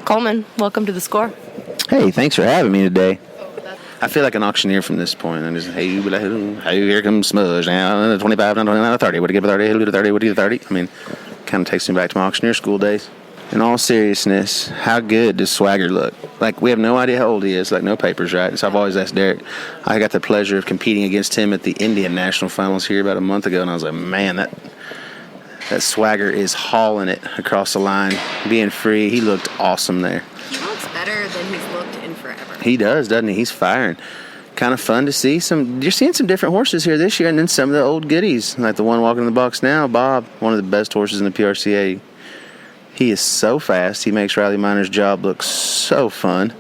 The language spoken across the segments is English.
Coleman, welcome to the score. Hey, thanks for having me today. I feel like an auctioneer from this point. I'm just, hey, here comes Smudge now, 25, 29, 30. What do you give a 30? Who did a 30? What do you give a 30? I mean, kind of takes me back to my auctioneer school days. In all seriousness, how good does Swagger look? Like, we have no idea how old he is, like no papers, right? So I've always asked Derek. I got the pleasure of competing against him at the Indian National Finals here about a month ago, and I was like, man, that Swagger is hauling it across the line, being free. He looked awesome there. He looks better than he's looked in forever. He does, doesn't he? He's firing. Kind of fun to see. You're seeing some different horses here this year, and then some of the old goodies, like the one walking in the box now, Bob, one of the best horses in the PRCA. He is so fast. He makes Riley Minor's job look so fun.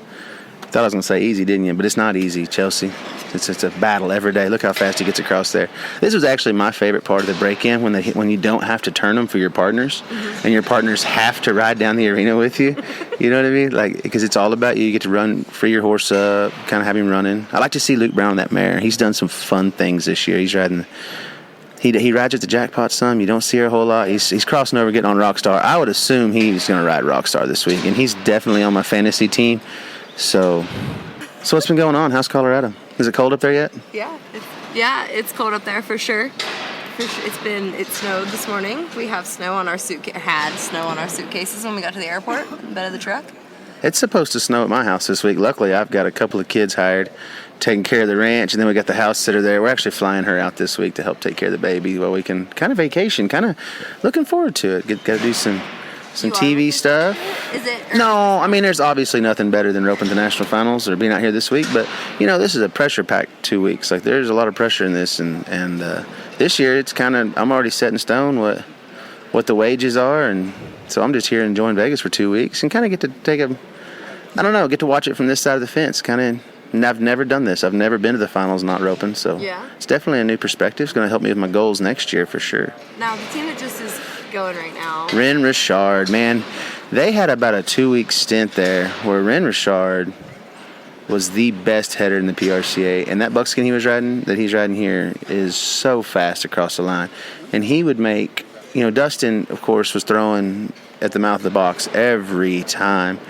Thought I was going to say easy, didn't you? But it's not easy, Chelsea. It's a battle every day. Look how fast he gets across there. This was actually my favorite part of the break-in, when you don't have to turn them for your partners, and your partners have to ride down the arena with you. You know what I mean? Like, because it's all about you. You get to free your horse up, kind of have him running. I like to see Luke Brown on that mare. He's done some fun things this year. He's riding. He rides at the Jackpot some. You don't see her a whole lot. He's crossing over, getting on Rockstar. I would assume he's going to ride Rockstar this week, and he's definitely on my fantasy team. So what's been going on? How's Colorado? Is it cold up there yet? It's cold up there for sure. It snowed this morning. We have snow on our suitcases when we got to the airport, in the bed of the truck. It's supposed to snow at my house this week. Luckily, I've got a couple of kids hired, taking care of the ranch, and then we got the house sitter there. We're actually flying her out this week to help take care of the baby while we can kind of vacation, kind of looking forward to it. Got to do some TV stuff. Is it? No, I mean, there's obviously nothing better than roping the national finals or being out here this week, but, this is a pressure-packed 2 weeks. Like, there's a lot of pressure in this, and this year it's kind of, I'm already set in stone what the wages are, and so I'm just here enjoying Vegas for 2 weeks and kind of get to get to watch it from this side of the fence, kind of. And I've never done this. I've never been to the finals not roping, so It's definitely a new perspective. It's going to help me with my goals next year for sure. Now, the team that just is going right now, Ren Richard, man, they had about a 2-week stint there where Ren Richard was the best header in the PRCA, and that buckskin he's riding here is so fast across the line. And he would make, Dustin, of course, was throwing at the mouth of the box every time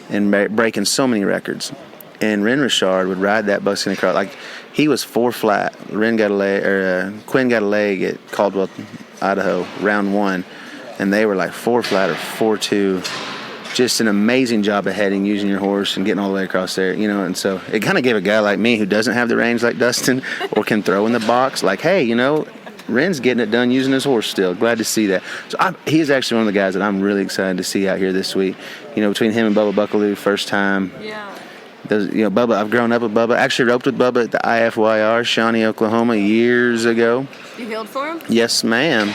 and breaking so many records. And Ren Richard would ride that buckskin across. Like, he was 4 flat. Quinn got a leg at Caldwell, Idaho, round 1. And they were like 4 flat or 4-2. Just an amazing job of heading, using your horse and getting all the way across there, And so it kind of gave a guy like me who doesn't have the range like Dustin or can throw in the box, like, hey, Ren's getting it done using his horse still. Glad to see that. So he is actually one of the guys that I'm really excited to see out here this week. Between him and Bubba Buckaloo, first time. Yeah. Bubba, I've grown up with Bubba. Actually roped with Bubba at the IFYR, Shawnee, Oklahoma, years ago. You healed for him? Yes, ma'am.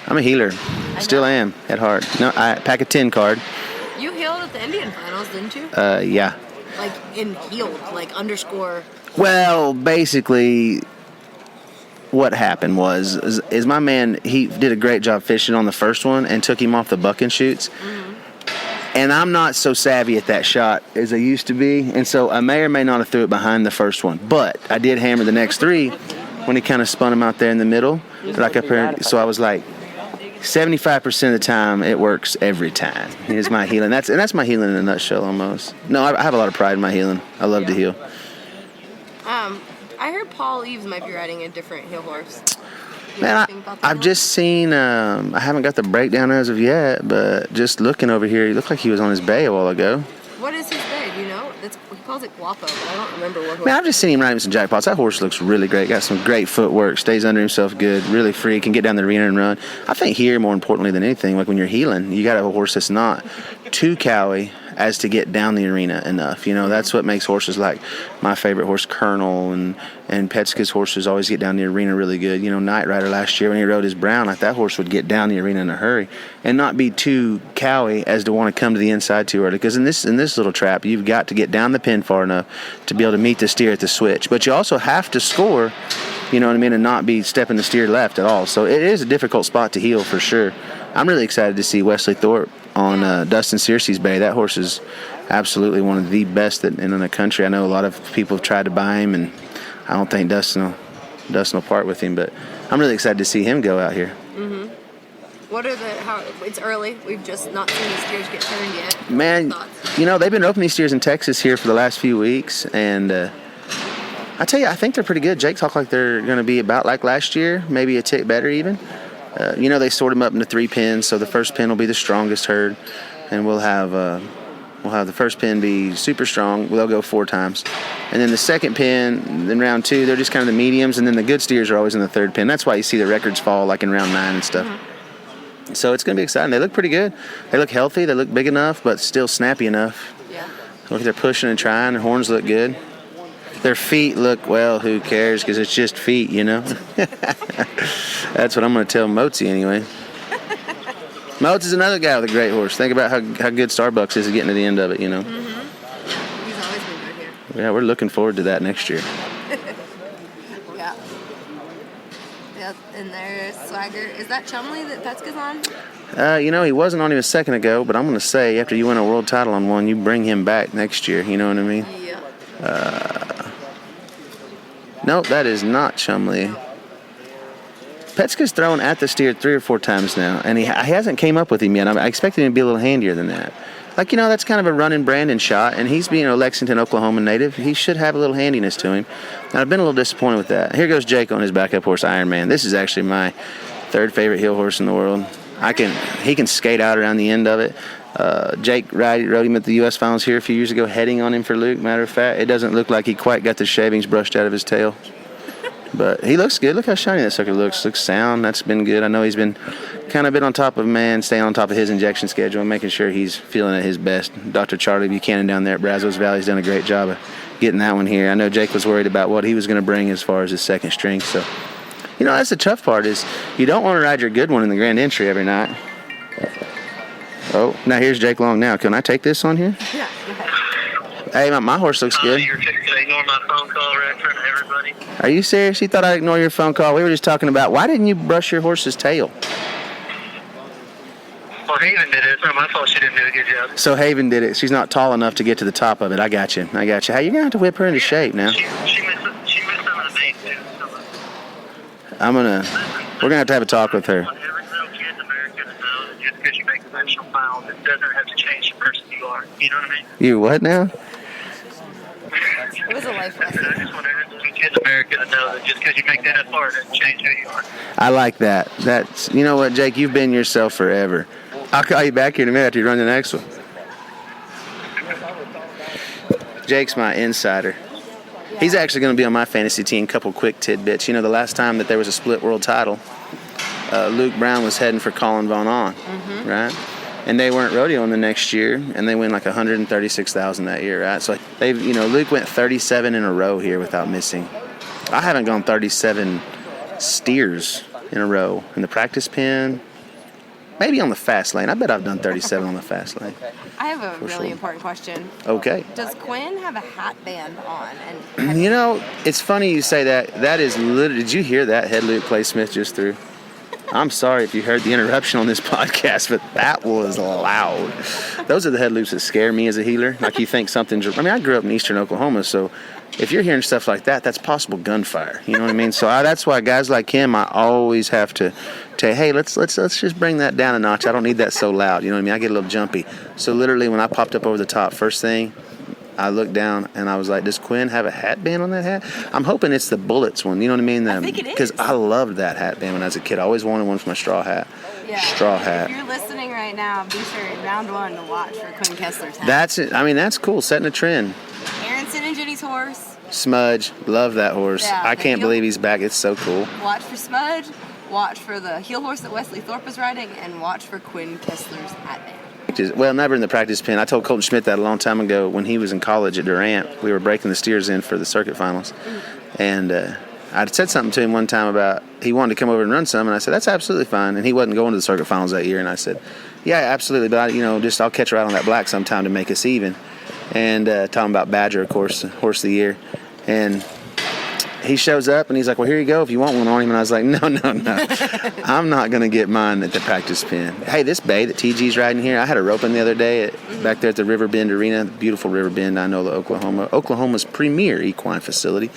I'm a healer. Still am, at heart. No, I pack a 10 card. You healed at the Indian finals, didn't you? Yeah. Like, healed, like underscore. Well, basically, what happened is my man, he did a great job fishing on the first one and took him off the buck and shoots. Mm-hmm. And I'm not so savvy at that shot as I used to be, and so I may or may not have threw it behind the first one. But I did hammer the next 3 when he kind of spun him out there in the middle. So I was like, 75% of the time it works every time. It's my healing. That's my healing in a nutshell almost. No, I have a lot of pride in my healing. I love to heal. I heard Paul Eves might be riding a different heel horse. Man, I've just seen, I haven't got the breakdown as of yet, but just looking over here, he looked like he was on his bay a while ago. What is his bay? Do you know? He calls it Guapo, but I don't remember what horse. Man, I've just seen him riding some jackpots. That horse looks really great. Got some great footwork, stays under himself good, really free, can get down the arena and run. I think here, more importantly than anything, like when you're healing, you got to have a horse that's not too cowy as to get down the arena enough. That's what makes horses like my favorite horse, Colonel, and Petska's horses always get down the arena really good. Knight Rider last year when he rode his Brown, like that horse would get down the arena in a hurry and not be too cowy as to want to come to the inside too early. Because in this little trap, you've got to get down the pin far enough to be able to meet the steer at the switch. But you also have to score, and not be stepping the steer left at all. So it is a difficult spot to heel for sure. I'm really excited to see Wesley Thorpe on Dustin Searcy's bay. That horse is absolutely one of the best in the country. I know a lot of people have tried to buy him, and I don't think Dustin will part with him, but I'm really excited to see him go out here. Mm-hmm. What are it's early. We've just not seen the steers get turned yet. Man, they've been roping these steers in Texas here for the last few weeks, and I tell you, I think they're pretty good. Jake talked like they're going to be about like last year, maybe a tick better even. They sort them up into 3 pens, so the first pen will be the strongest herd, and we'll have the first pen be super strong. They'll go 4 times. And then the second pen, in round 2, they're just kind of the mediums, and then the good steers are always in the 3rd pen. That's why you see the records fall like in round 9 and stuff. Mm-hmm. So it's going to be exciting. They look pretty good. They look healthy. They look big enough, but still snappy enough. Yeah. Look, they're pushing and trying. Their horns look good. Their feet look, well, who cares, because it's just feet, That's what I'm going to tell Mozi anyway. Moats is another guy with a great horse. Think about how good Starbucks is at getting to the end of it, Mm-hmm. He's always been good here. Yeah, we're looking forward to that next year. Yeah. Yep, and there's Swagger. Is that Chumley that Petska's on? He wasn't on him a second ago, but I'm going to say after you win a world title on one, you bring him back next year. You know what I mean? Yeah. Nope, that is not Chumley. Petska's thrown at the steer 3 or 4 times now, and he hasn't came up with him yet. I expected him to be a little handier than that. That's kind of a running Brandon shot, and he's being a Lexington, Oklahoma native. He should have a little handiness to him. And I've been a little disappointed with that. Here goes Jake on his backup horse, Iron Man. This is actually my 3rd favorite heel horse in the world. He can skate out around the end of it. Jake rode him at the U.S. finals here a few years ago, heading on him for Luke. Matter of fact, it doesn't look like he quite got the shavings brushed out of his tail. But he looks good. Look how shiny that sucker looks. Looks sound. That's been good. I know he's been kind of been on top of staying on top of his injection schedule and making sure he's feeling at his best. Dr. Charlie Buchanan down there at Brazos Valley has done a great job of getting that one here. I know Jake was worried about what he was going to bring as far as his second string. So, that's the tough part is you don't want to ride your good one in the grand entry every night. Oh, now here's Jake Long now. Can I take this on here? Yeah. Hey, my horse looks good. You're going to ignore my phone call right in front of everybody? Are you serious? You thought I'd ignore your phone call? We were just talking about why didn't you brush your horse's tail? Well, Haven did it. It's not my fault she didn't do a good job. So Haven did it. She's not tall enough to get to the top of it. I got you. Hey, you're going to have to whip her into shape now. She missed some of the main too. We're going to have a talk with her. Every real kid in America to know that just because you make the national finals, it doesn't have to change the person you are. You know what I mean? You what now? It was a life I lesson. just want every little kid in America to know that just because you make the NFR doesn't change who you are. I like that. That's, you know what, Jake? You've been yourself forever. I'll call you back here in a minute after you run the next one. Jake's my insider. He's actually going to be on my fantasy team. Couple quick tidbits. The last time that there was a split world title, Luke Brown was heading for Colin Von On, right? And they weren't rodeoing the next year, and they win like $136,000 that year, right? So Luke went 37 in a row here without missing. I haven't gone 37 steers in a row in the practice pen. Maybe on the fast lane. I bet I've done 37 on the fast lane. I have a really important question. Okay. Does Quinn have a hat band on? And it's funny you say that. That is literally. Did you hear that head loop Clay Smith just threw? I'm sorry if you heard the interruption on this podcast, but that was loud. Those are the head loops that scare me as a healer. Like you think something's. I grew up in eastern Oklahoma, so if you're hearing stuff like that, that's possible gunfire. You know what I mean? So that's why guys like him, I always have to say, hey, let's just bring that down a notch. I don't need that so loud. You know what I mean? I get a little jumpy. So literally, when I popped up over the top, first thing, I looked down and I was like, does Quinn have a hat band on that hat? I'm hoping it's the Bullets one. You know what I mean? I think it is. Because I loved that hat band when I was a kid. I always wanted one for my straw hat. Yeah. Straw hat. If you're listening right now, be sure in round 1 to watch for Quinn Kessler's hat. That's it. That's cool. Setting a trend. Aronson and Jenny's horse. Smudge. Love that horse. Yeah, I can't believe he's back. It's so cool. Watch for Smudge. Watch for the heel horse that Wesley Thorpe was riding, and watch for Quinn Kessler's hat band. Well, never in the practice pen. I told Colton Schmidt that a long time ago when he was in college at Durant. We were breaking the steers in for the circuit finals. And I said something to him one time about he wanted to come over and run some, and I said, that's absolutely fine. And he wasn't going to the circuit finals that year. And I said, yeah, absolutely. But, I'll catch her out on that black sometime to make us even. And talking about Badger, of course, horse of the year. And he shows up and he's like, well, here you go if you want one on him. And I was like, no. I'm not going to get mine at the practice pen. Hey, this bay that TG's riding here, I had a roping the other day back there at the River Bend Arena, the beautiful River Bend, I know, Oklahoma's premier equine facility.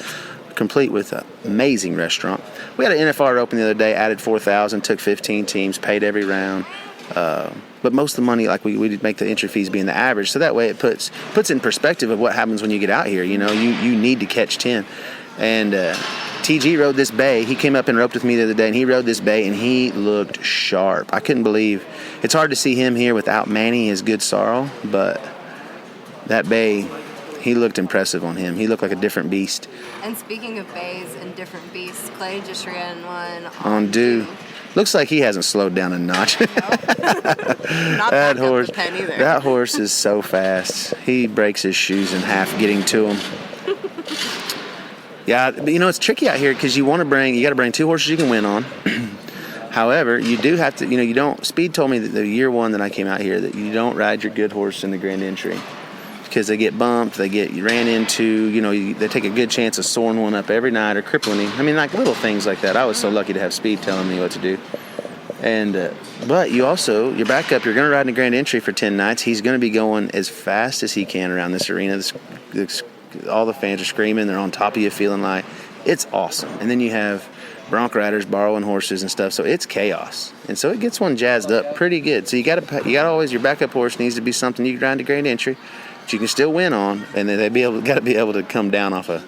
complete with an amazing restaurant. We had an NFR open the other day, added 4,000, took 15 teams, paid every round. But most of the money, like we did make the entry fees being the average, so that way it puts in perspective of what happens when you get out here. You know, you need to catch 10. And TG rode this bay. He came up and roped with me the other day, and he rode this bay, and he looked sharp. I couldn't believe. It's hard to see him here without Manny, his good sorrel, but that bay, he looked impressive on him. He looked like a different beast. And speaking of bays and different beasts, Clay just ran one On Dew. Looks like he hasn't slowed down a notch. Not that horse, up the pen either. that horse is so fast. He breaks his shoes in half getting to him. Yeah, but you know, it's tricky out here because you got to bring 2 horses you can win on. However, you do have to, you don't, Speed told me that the year 1 that I came out here that you don't ride your good horse in the Grand Entry because they get bumped, they get ran into, they take a good chance of soaring one up every night or crippling him. I mean, like little things like that. I was so lucky to have Speed telling me what to do. And, but you also, your backup, you're going to ride in the Grand Entry for 10 nights. He's going to be going as fast as he can around this arena. All the fans are screaming. They're on top of you feeling like it's awesome. And then you have bronc riders borrowing horses and stuff. So it's chaos. And so it gets one jazzed up pretty good. So you got to always, your backup horse needs to be something you can ride to Grand Entry, but you can still win on. And then got to be able to come down off a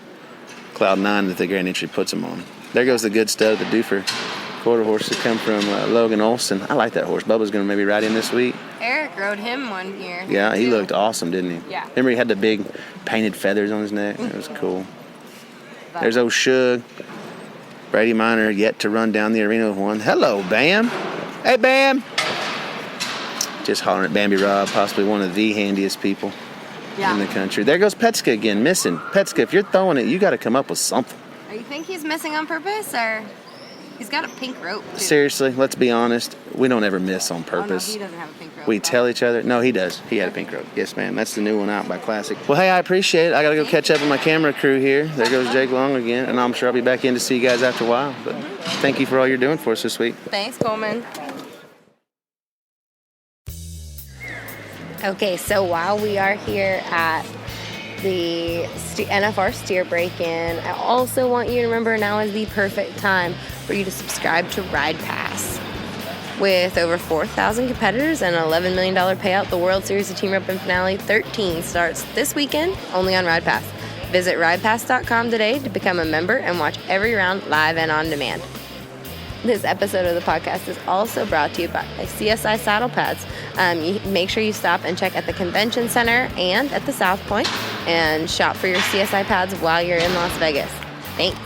cloud 9 that the Grand Entry puts them on. There goes the good stud, the Doofer quarter horse that come from Logan Olson. I like that horse. Bubba's going to maybe ride him this week. Eric rode him one year. Yeah, he looked awesome, didn't he? Yeah. Remember he had the big painted feathers on his neck? It was cool. There's old Shug. Brady Minor yet to run down the arena with one. Hello, Bam. Hey, Bam. Just hollering at Bambi Rob, possibly one of the handiest people in the country. There goes Petska again, missing. Petska, if you're throwing it, you got to come up with something. You think he's missing on purpose, or he's got a pink rope, too? Seriously, let's be honest. We don't ever miss on purpose. Oh, no, he doesn't have a pink rope. We tell each other. No, he does. He had a pink rope. Yes, ma'am. That's the new one out by Classic. Well, hey, I appreciate it. I got to go catch up with my camera crew here. There goes Jake Long again, and I'm sure I'll be back in to see you guys after a while. But thank you for all you're doing for us this week. Thanks, Coleman. Okay, so while we are here at the NFR steer break-in, I also want you to remember now is the perfect time for you to subscribe to Ride Pass. With over 4,000 competitors and an $11 million payout, the World Series of Team Rep and Finale 13 starts this weekend only on Ride Pass. Visit ridepass.com today to become a member and watch every round live and on demand. This episode of the podcast is also brought to you by CSI Saddle Pads. You make sure you stop and check at the Convention Center and at the South Point and shop for your CSI pads while you're in Las Vegas. Thanks.